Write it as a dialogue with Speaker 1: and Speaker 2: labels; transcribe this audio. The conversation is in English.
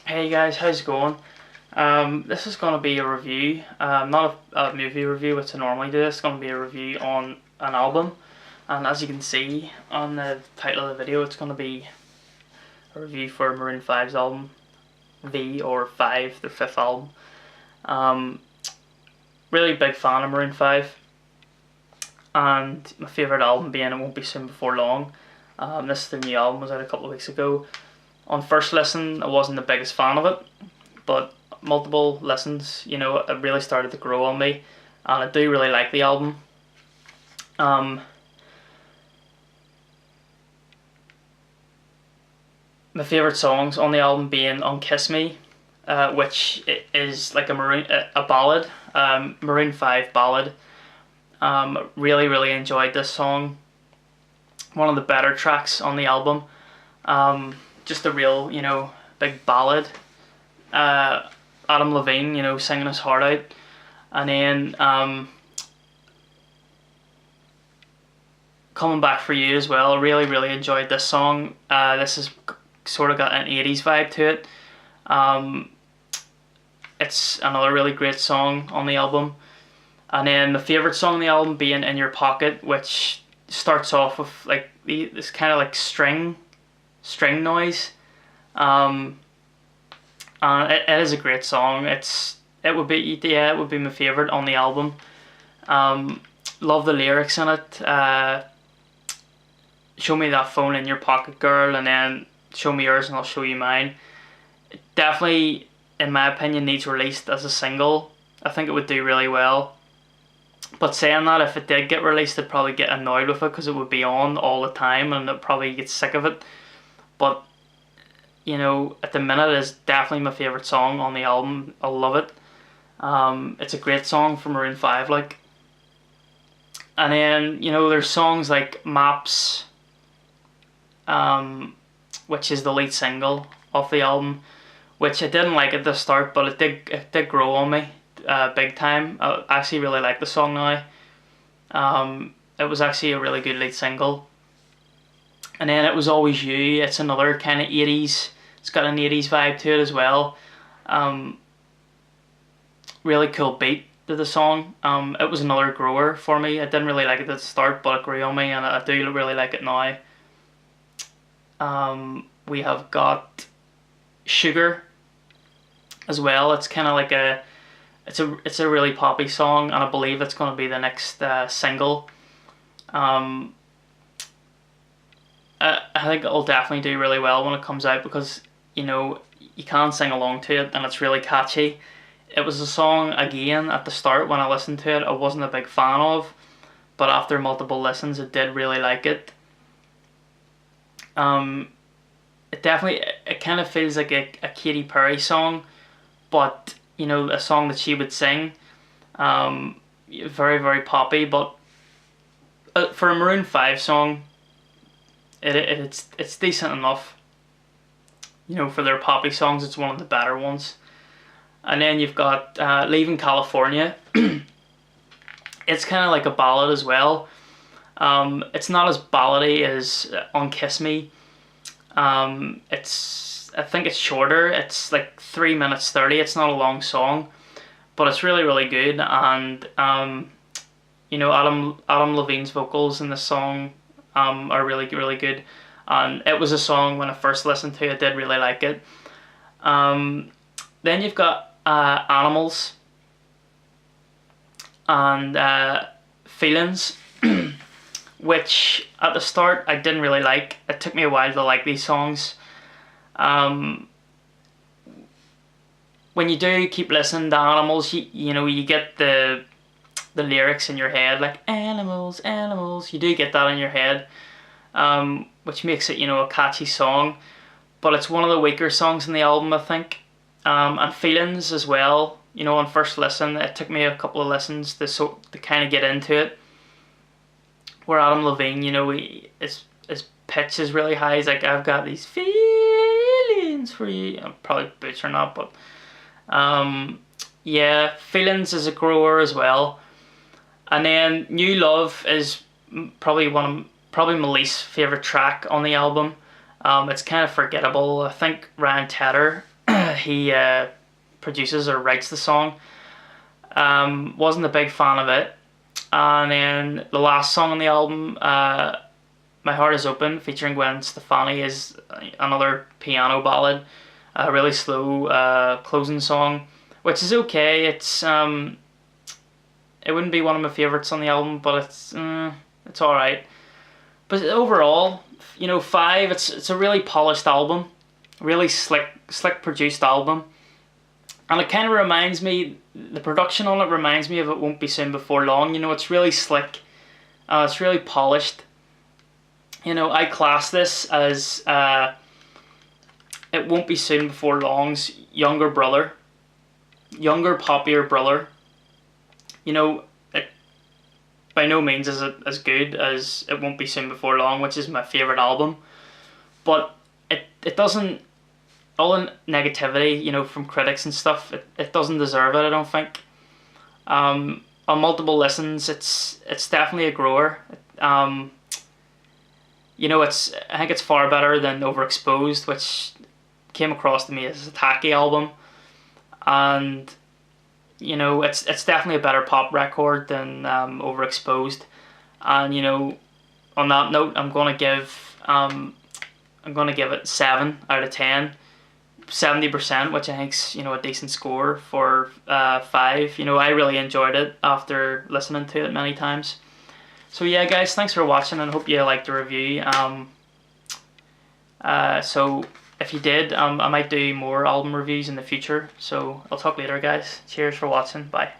Speaker 1: Hey guys, how's it going? This is going to be a review, not a movie review which I normally do. It's going to be a review on an album, and as you can see on the title of the video, it's going to be a review for Maroon 5's album V or 5, their fifth album. Um, really big fan of Maroon 5, and my favourite album being It Won't Be Soon Before Long. This is their new album, was out a couple of weeks ago. On first listen, I wasn't the biggest fan of it, but multiple listens, it really started to grow on me, and I do really like the album. Um, my favourite songs on the album being "Unkiss Me," which is like a ballad, Maroon 5 ballad. Really enjoyed this song. One of the better tracks on the album. Just a real, big ballad. Adam Levine, singing his heart out. And then Coming Back For You as well. Really enjoyed this song. This has sort of got an 80s vibe to it. It's another really great song on the album. And then the favourite song on the album being In Your Pocket, which starts off with like this kind of like string noise. And it is a great song. It would be my favourite on the album. Love the lyrics in it. Show me that phone in your pocket, girl, and then show me yours and I'll show you mine. It definitely, in my opinion, needs released as a single. I think it would do really well. But saying that, if it did get released, I'd probably get annoyed with it because it would be on all the time and I'd probably get sick of it. But at the minute, it's definitely my favourite song on the album. I love it. It's a great song from Maroon 5, like. And then, there's songs like Maps, which is the lead single of the album, which I didn't like at the start, but it did grow on me, big time. I actually really like the song now. It was actually a really good lead single. And then It Was Always You. It's another kind of 80s. It's got an 80s vibe to it as well. Really cool beat to the song. It was another grower for me. I didn't really like it at the start, but it grew on me, and I do really like it now. We have got Sugar as well. It's kind of like it's a really poppy song, and I believe it's going to be the next single. I think it'll definitely do really well when it comes out because, you can sing along to it and it's really catchy. It was a song, again, at the start when I listened to it, I wasn't a big fan of, but after multiple listens, I did really like it. It kind of feels like a Katy Perry song, but, a song that she would sing. Very poppy, but for a Maroon 5 song, it's decent enough. For their poppy songs, it's one of the better ones. And then you've got Leaving California. It's kind of like a ballad as well. It's not as ballady as Unkiss Me. I think it's shorter. It's like 3 minutes 30. It's not a long song, but it's really good. And Adam Levine's vocals in this song are really good. And it was a song when I first listened to it, I did really like it. Then you've got Animals and Feelings, which at the start I didn't really like. It took me a while to like these songs. When you do keep listening to Animals, you get the lyrics in your head, like animals. You do get that in your head, which makes it, a catchy song. But it's one of the weaker songs in the album, I think. And Feelings as well. On first listen, it took me a couple of listens to kind of get into it. Where Adam Levine, his pitch is really high. He's like, I've got these feelings for you. I'm probably butchering that, but yeah, Feelings is a grower as well. And then New Love is probably my least favourite track on the album. It's kind of forgettable. I think Ryan Tedder he produces or writes the song. Wasn't a big fan of it. And then the last song on the album, My Heart Is Open, featuring Gwen Stefani, is another piano ballad. A really slow closing song, which is okay. It wouldn't be one of my favourites on the album, but it's alright. But overall, 5, it's a really polished album, really slick produced album. And it kind of reminds me, the production on it reminds me of It Won't Be Soon Before Long. It's really slick, it's really polished. I class this as It Won't Be Soon Before Long's younger brother, younger, poppier brother. It by no means is it as good as It Won't Be Soon Before Long, which is my favourite album. But it doesn't, all the negativity, from critics and stuff, it doesn't deserve it, I don't think. On multiple listens, it's definitely a grower. I think it's far better than Overexposed, which came across to me as a tacky album. And it's definitely a better pop record than Overexposed. And on that note, I'm gonna give it 7 out of 10, 70%, which I think's a decent score for 5. I really enjoyed it after listening to it many times. So yeah, guys, thanks for watching, and hope you liked the review. So if you did, I might do more album reviews in the future. So I'll talk later, guys. Cheers for watching. Bye.